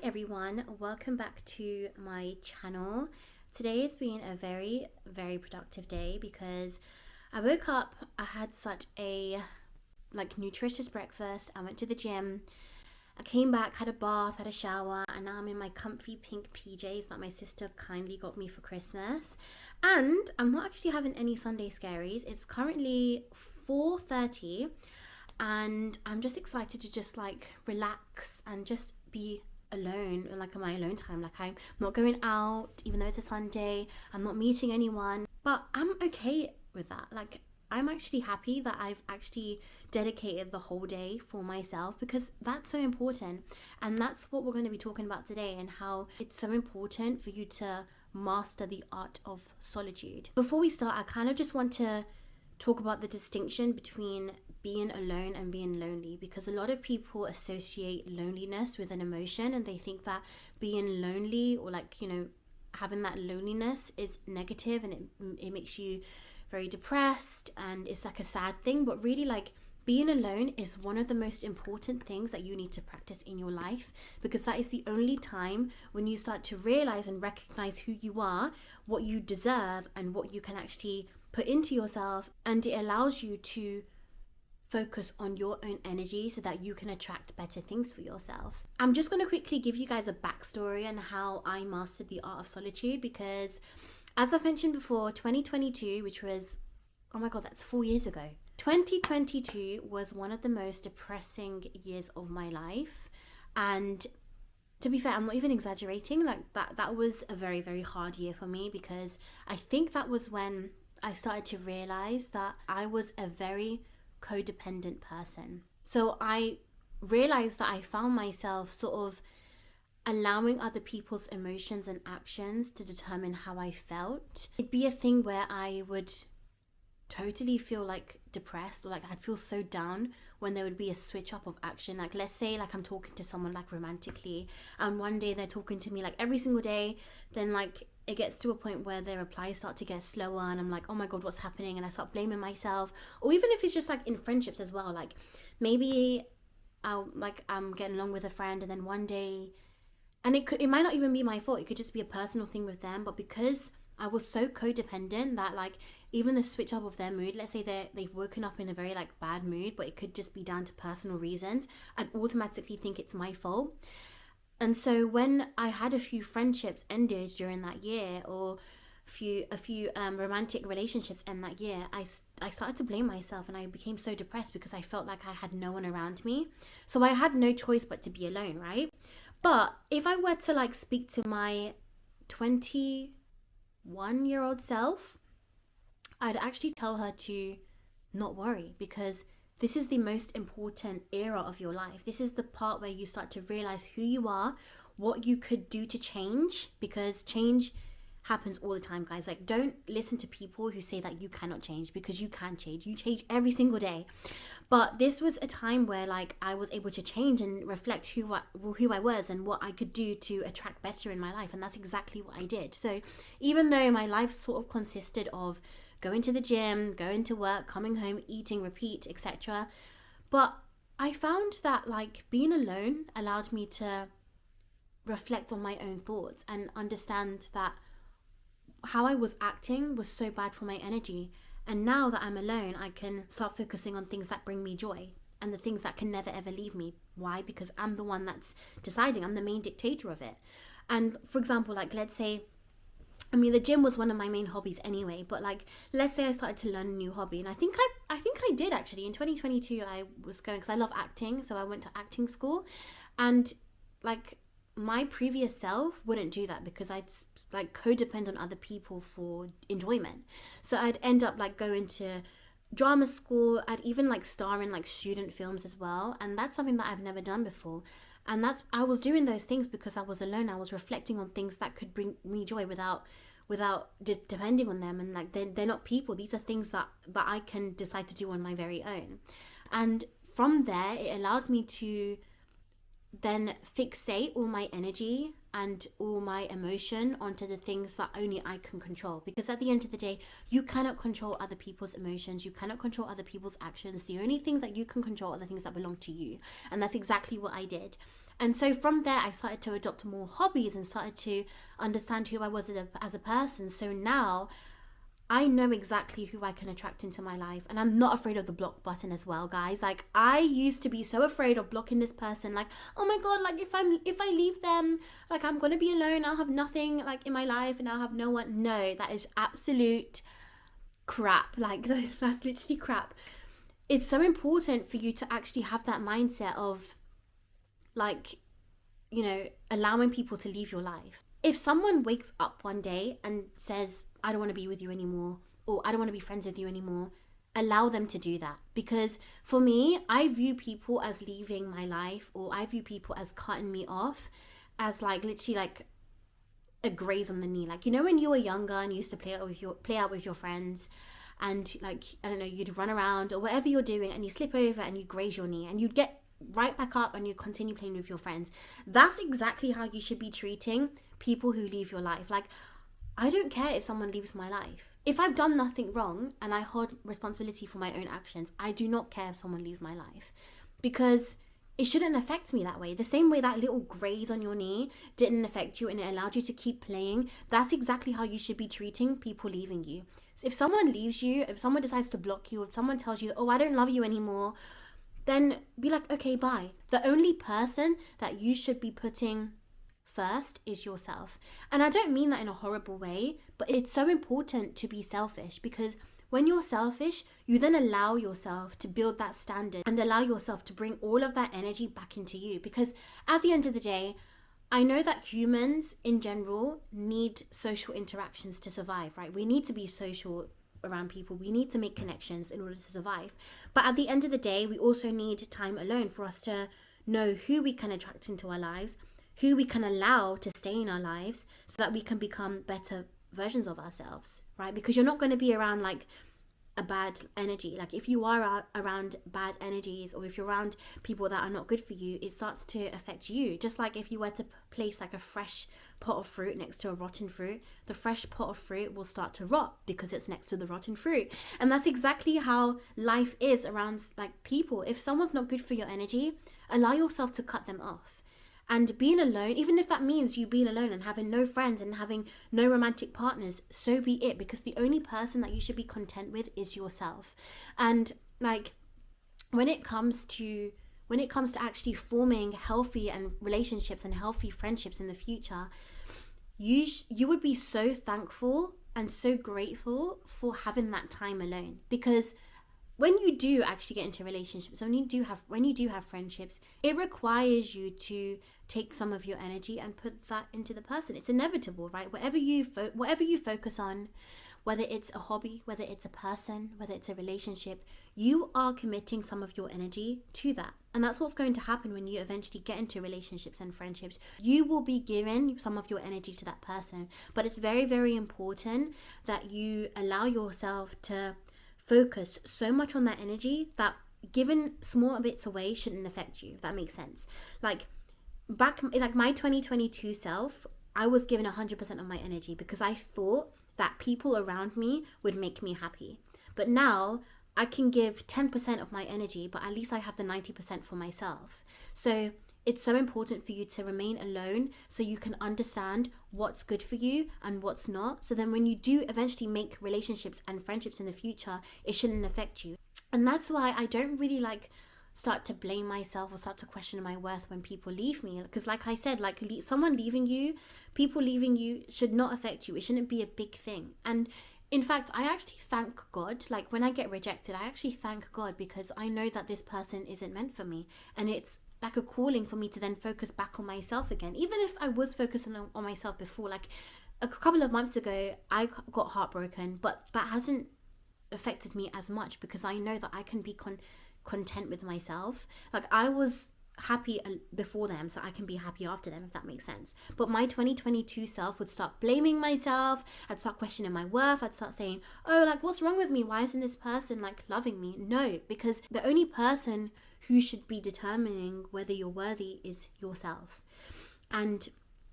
everyone, welcome back to my channel. Today has been a very productive day because I woke up, I had such a nutritious breakfast, I went to the gym, I came back, had a bath, had a shower, and now I'm in my comfy pink PJs that my sister kindly got me for Christmas. And I'm not actually having any Sunday scaries. It's currently 4:30 and I'm just excited to just relax and just be alone, in my alone time. I'm not going out, even though it's a Sunday. I'm not meeting anyone, but I'm okay with that. I'm actually happy that I've actually dedicated the whole day for myself, because that's so important. And that's what we're going to be talking about today, and how it's so important for you to master the art of solitude. Before we start, I kind of just want to talk about the distinction between being alone and being lonely, because a lot of people associate loneliness with an emotion, and they think that being lonely or having that loneliness is negative, and it makes you very depressed and it's a sad thing. But really, being alone is one of the most important things that you need to practice in your life, because that is the only time when you start to realize and recognize who you are, what you deserve, and what you can actually put into yourself. And it allows you to focus on your own energy so that you can attract better things for yourself. I'm just going to quickly give you guys a backstory on how I mastered the art of solitude, because as I've mentioned before, 2022, which was, oh my god, that's 4 years ago. 2022 was one of the most depressing years of my life. And to be fair, I'm not even exaggerating. That was a very hard year for me, because I think that was when I started to realize that I was a very codependent person. So I realized that I found myself sort of allowing other people's emotions and actions to determine how I felt. It'd be a thing where I would totally feel depressed, or I'd feel so down when there would be a switch up of action. Let's say I'm talking to someone romantically, and one day they're talking to me every single day, then it gets to a point where their replies start to get slower, and I'm like, oh my god, what's happening? And I start blaming myself. Or even if it's just in friendships as well, maybe I'm getting along with a friend, and then one day, and it might not even be my fault, it could just be a personal thing with them, but because I was so codependent that even the switch up of their mood, let's say they've woken up in a very bad mood, but it could just be down to personal reasons, I'd automatically think it's my fault. And so when I had a few friendships ended during that year, or a few romantic relationships end that year, I started to blame myself, and I became so depressed because I felt like I had no one around me. So I had no choice but to be alone, right? But if I were to speak to my 21-year-old self, I'd actually tell her to not worry, because this is the most important era of your life. This is the part where you start to realize who you are, what you could do to change, because change happens all the time, guys. Don't listen to people who say that you cannot change, because you can change. You change every single day. But this was a time where I was able to change and reflect who I was and what I could do to attract better in my life. And that's exactly what I did. So even though my life sort of consisted of going to the gym, going to work, coming home, eating, repeat, etc., but I found that being alone allowed me to reflect on my own thoughts and understand that how I was acting was so bad for my energy. And now that I'm alone, I can start focusing on things that bring me joy, and the things that can never ever leave me. Why? Because I'm the one that's deciding. I'm the main dictator of it. And for example, let's say, the gym was one of my main hobbies anyway, but let's say I started to learn a new hobby, and I think I did actually in 2022. I was going, because I love acting, so I went to acting school, and my previous self wouldn't do that, because I'd codepend on other people for enjoyment. So I'd end up going to drama school. I'd even star in student films as well, and that's something that I've never done before. And I was doing those things because I was alone. I was reflecting on things that could bring me joy without depending on them. And they're not people. These are things that I can decide to do on my very own. And from there, it allowed me to then fixate all my energy and all my emotion onto the things that only I can control. Because at the end of the day, you cannot control other people's emotions. You cannot control other people's actions. The only thing that you can control are the things that belong to you. And that's exactly what I did. And so from there, I started to adopt more hobbies and started to understand who I was as a person. So now I know exactly who I can attract into my life, and I'm not afraid of the block button as well, guys. Like, I used to be so afraid of blocking this person, like, oh my god, like if I leave them, like I'm gonna be alone, I'll have nothing like in my life and I'll have no one. No, that is absolute crap. Like, that's literally crap. It's so important for you to actually have that mindset of, like, you know, allowing people to leave your life. If someone wakes up one day and says, I don't want to be with you anymore, or I don't want to be friends with you anymore, allow them to do that. Because for me, I view people as leaving my life, or I view people as cutting me off, as like literally like a graze on the knee. Like, you know, when you were younger and you used to play out with your friends, and like, I don't know, you'd run around or whatever you're doing and you slip over and you graze your knee and you'd get right back up and you continue playing with your friends. That's exactly how you should be treating people who leave your life. Like, I don't care if someone leaves my life. If I've done nothing wrong and I hold responsibility for my own actions, I do not care if someone leaves my life, because it shouldn't affect me that way. The same way that little graze on your knee didn't affect you and it allowed you to keep playing, that's exactly how you should be treating people leaving you. So if someone leaves you, if someone decides to block you, if someone tells you, oh, I don't love you anymore, then be like, okay, bye. The only person that you should be putting first is yourself. And I don't mean that in a horrible way, but it's so important to be selfish, because when you're selfish, you then allow yourself to build that standard and allow yourself to bring all of that energy back into you. Because at the end of the day, I know that humans in general need social interactions to survive, right? We need to be social around people. We need to make connections in order to survive. But at the end of the day, we also need time alone for us to know who we can attract into our lives, who we can allow to stay in our lives, so that we can become better versions of ourselves, right? Because you're not going to be around like a bad energy. Like, if you are around bad energies, or if you're around people that are not good for you, it starts to affect you. Just like if you were to place like a fresh pot of fruit next to a rotten fruit, the fresh pot of fruit will start to rot because it's next to the rotten fruit. And that's exactly how life is around like people. If someone's not good for your energy, allow yourself to cut them off. And being alone, even if that means you being alone and having no friends and having no romantic partners, so be it, because the only person that you should be content with is yourself. And like, when it comes to actually forming healthy and relationships and healthy friendships in the future, you would be so thankful and so grateful for having that time alone. Because when you do actually get into relationships, when you do have friendships, it requires you to take some of your energy and put that into the person. It's inevitable, right? Whatever you focus on, whether it's a hobby, whether it's a person, whether it's a relationship, you are committing some of your energy to that. And that's what's going to happen when you eventually get into relationships and friendships. You will be giving some of your energy to that person. But it's very, very important that you allow yourself to focus so much on that energy that giving small bits away shouldn't affect you, if that makes sense. Like, back, like my 2022 self, I was given 100% of my energy because I thought that people around me would make me happy. But now I can give 10% of my energy, but at least I have the 90% for myself. So it's so important for you to remain alone so you can understand what's good for you and what's not. So then when you do eventually make relationships and friendships in the future, it shouldn't affect you. And that's why I don't really start to blame myself or start to question my worth when people leave me. Because like I said, someone leaving you, people leaving you should not affect you. It shouldn't be a big thing. And in fact, I actually thank God. Like, when I get rejected, I actually thank God, because I know that this person isn't meant for me. And it's like a calling for me to then focus back on myself again. Even if I was focusing on myself before, like a couple of months ago, I got heartbroken, but that hasn't affected me as much because I know that I can be content with myself. Like, I was happy before them, so I can be happy after them, if that makes sense. But my 2022 self would start blaming myself. I'd start questioning my worth. I'd start saying, oh, like, what's wrong with me? Why isn't this person like loving me? No, because the only person who should be determining whether you're worthy is yourself. And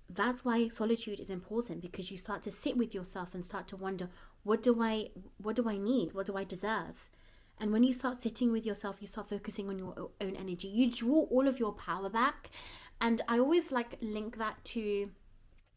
that's why solitude is important, because you start to sit with yourself and start to wonder, what do I need? What do I deserve? And when you start sitting with yourself, you start focusing on your own energy. You draw all of your power back, And I always like link that to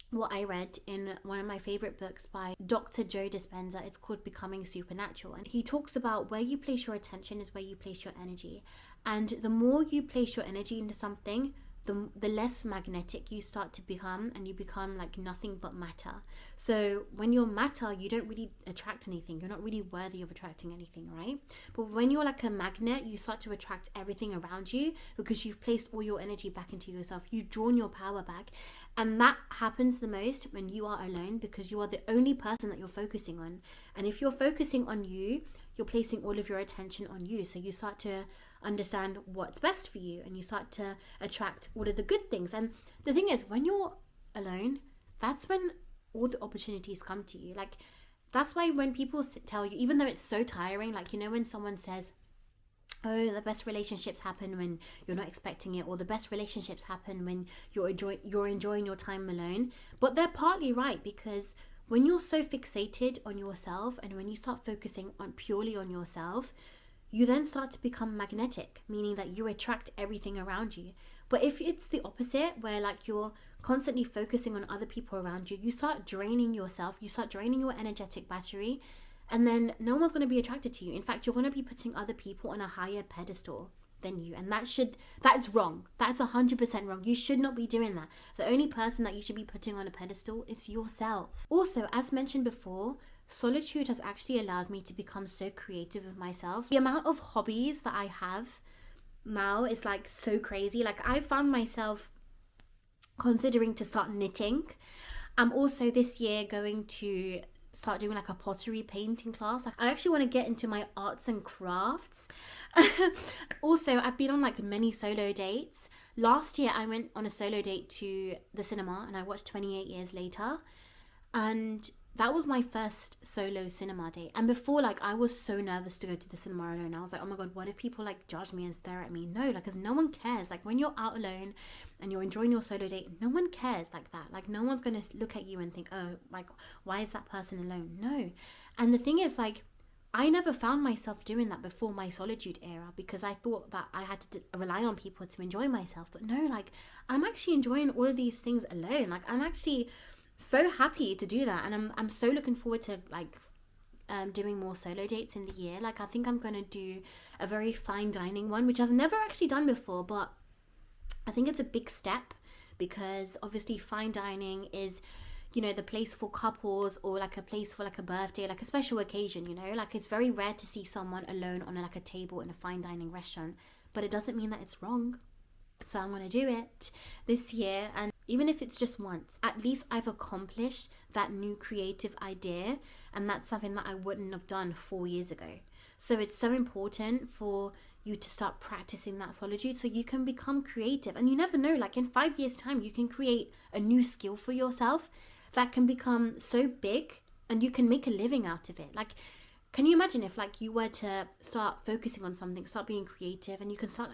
what I read in one of my favorite books by Dr. Joe Dispenza. It's called Becoming Supernatural. And he talks about where you place your attention is where you place your energy. And the more you place your energy into something, the less magnetic you start to become, and you become like nothing but matter. So when you're matter, you don't really attract anything. You're not really worthy of attracting anything, right? But when you're like a magnet, you start to attract everything around you because you've placed all your energy back into yourself. You've drawn your power back. And that happens the most when you are alone, because you are the only person that you're focusing on. And if you're focusing on you, you're placing all of your attention on you. So you start to understand what's best for you, and you start to attract all of the good things. And the thing is, when you're alone, that's when all the opportunities come to you. Like, that's why when people tell you, even though it's so tiring, like, you know, when someone says, oh, the best relationships happen when you're not expecting it, or the best relationships happen when you're enjoying your time alone. But they're partly right, because when you're so fixated on yourself, and when you start focusing on purely on yourself, you then start to become magnetic, meaning that you attract everything around you. But if it's the opposite, where like you're constantly focusing on other people around you, you start draining yourself, you start draining your energetic battery, and then no one's going to be attracted to you. In fact, you're going to be putting other people on a higher pedestal than you. And that's wrong. That's 100% wrong. You should not be doing that. The only person that you should be putting on a pedestal is yourself. Also, as mentioned before, solitude has actually allowed me to become so creative with myself. The amount of hobbies that I have now is like so crazy. Like, I found myself considering to start knitting. I'm also this year going to start doing like a pottery painting class. Like, I actually want to get into my arts and crafts. Also, I've been on like many solo dates. Last year I went on a solo date to the cinema, and I watched 28 Years Later, and that was my first solo cinema date. And before, like, I was so nervous to go to the cinema alone. I was like, oh my god, what if people like judge me and stare at me? No, like, because no one cares. Like, when you're out alone and you're enjoying your solo date, no one cares like that. Like, no one's gonna look at you and think, oh, like, why is that person alone? No. And the thing is, like, I never found myself doing that before my solitude era, because I thought that I had to rely on people to enjoy myself. But no, like, I'm actually enjoying all of these things alone. Like, I'm actually so happy to do that, and I'm so looking forward to like doing more solo dates in the year. Like, I think I'm gonna do a very fine dining one, which I've never actually done before, but I think it's a big step, because obviously fine dining is, you know, the place for couples, or like a place for like a birthday, like a special occasion, you know. Like, it's very rare to see someone alone on like a table in a fine dining restaurant, but it doesn't mean that it's wrong. So I'm going to do it this year, and even if it's just once, at least I've accomplished that new creative idea, and that's something that I wouldn't have done 4 years ago. So it's so important for you to start practicing that solitude so you can become creative. And you never know, like, in 5 years' time, you can create a new skill for yourself that can become so big, and you can make a living out of it. Like, can you imagine if like you were to start focusing on something, start being creative, and you could start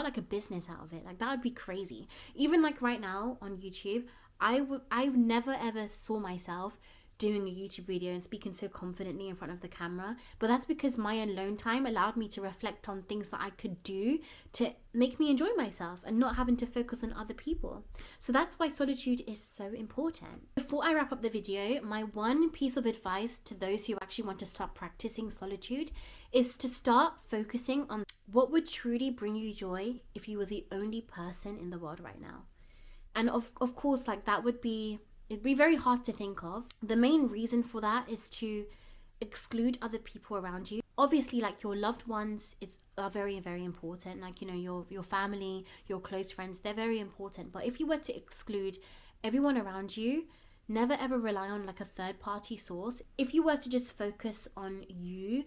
like a business out of it? Like, that would be crazy. Even like right now on YouTube, I've never ever saw myself doing a YouTube video and speaking so confidently in front of the camera. But that's because my alone time allowed me to reflect on things that I could do to make me enjoy myself and not having to focus on other people. So that's why solitude is so important. Before I wrap up the video, my one piece of advice to those who actually want to start practicing solitude is to start focusing on what would truly bring you joy if you were the only person in the world right now. And of course, like, it'd be very hard to think of. The main reason for that is to exclude other people around you. Obviously, like, your loved ones are very, very important. Like, you know, your family, your close friends, they're very important. But if you were to exclude everyone around you, never ever rely on like a third party source. If you were to just focus on you,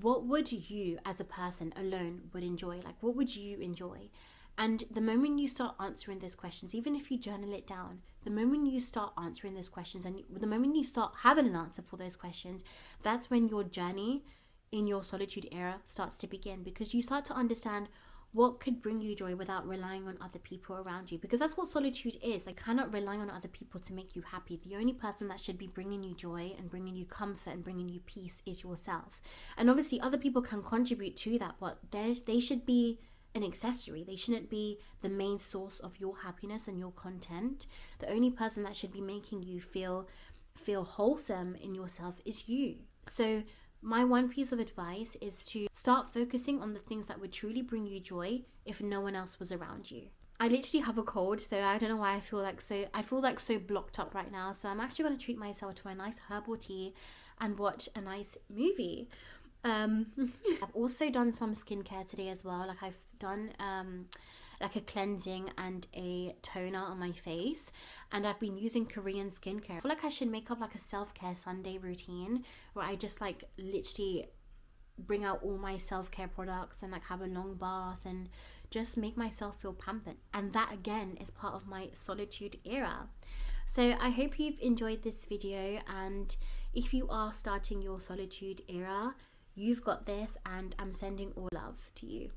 what would you as a person alone would enjoy? Like, what would you enjoy? And the moment you start answering those questions, even if you journal it down, the moment you start answering those questions, and the moment you start having an answer for those questions, that's when your journey in your solitude era starts to begin, because you start to understand what could bring you joy without relying on other people around you. Because that's what solitude is. Like, cannot rely on other people to make you happy. The only person that should be bringing you joy and bringing you comfort and bringing you peace is yourself. And obviously other people can contribute to that, but they should be an accessory. They shouldn't be the main source of your happiness and your content. The only person that should be making you feel wholesome in yourself is you. So my one piece of advice is to start focusing on the things that would truly bring you joy if no one else was around you. I literally have a cold, so I don't know why I feel like so blocked up right now. So I'm actually going to treat myself to a nice herbal tea and watch a nice movie. I've also done some skincare today as well. Like I've done like a cleansing and a toner on my face, and I've been using Korean skincare. I feel like I should make up like a self-care Sunday routine where I just like literally bring out all my self-care products and like have a long bath and just make myself feel pampered. And that again is part of my solitude era. So I hope you've enjoyed this video, and if you are starting your solitude era, you've got this, and I'm sending all love to you.